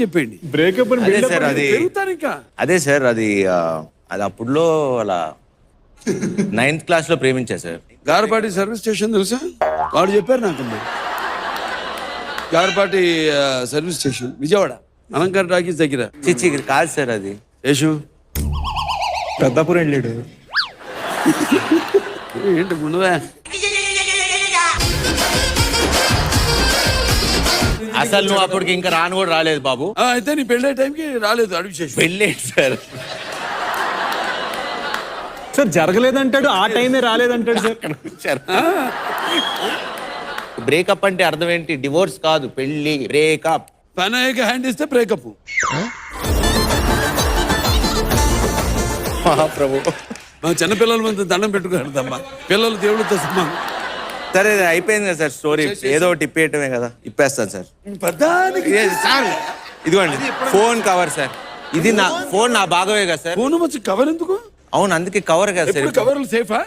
చెప్పండి. బ్రేకప్ అదే సార్ అది పెరుగుతారు ఇంకా. అదే సార్ అది అది అప్పుడులో అలా 9th క్లాస్ లో ప్రేమించా సార్. గారపాటి సర్వీస్ స్టేషన్ తెలుసా? వాడు చెప్పారు నాకు. గారపాటి సర్వీస్ స్టేషన్ విజయవాడ అలంకార టాకీస్ దగ్గర. చిచ్చి కాదు సార్ అది. యేషు పెద్దాపురం వెళ్ళాడు. ఏంటి ముందువా? అసలు నువ్వు అప్పటికి ఇంకా రాను కూడా రాలేదు బాబు. అయితే నీ పెళ్ళే టైంకి రాలేదు అడిగి చేసి. పెళ్ళేంటి సార్? సార్ జరగలేదంటాడు, ఆ టైమే రాలేదంటాడు సార్. బ్రేకప్ అంటే అర్థం ఏంటి? డివోర్స్ కాదు, పెళ్లి. బ్రేకప్ పని అయ్యాక హ్యాండ్ ఇస్తే బ్రేకప్. ప్రభు మా చిన్నపిల్లల మీద దండం పెట్టుకుంటామ్మా. పిల్లలు దేవుడితో సమానం. సరే అయిపోయింది కదా సార్ స్టోరీ. ఏదో ఒకటి ఇప్పేయటమే కదా. ఇప్పేస్తాను సార్. పెద్దానికి సార్ ఇదిగోండి ఫోన్ కవర్ సార్. ఇది నా ఫోన్, నా భాగమే కదా సార్. ఫోన్ వచ్చి కవర్ ఎందుకు? అవును అందుకే కవర్ కదా సార్. కవర్లు సేఫా?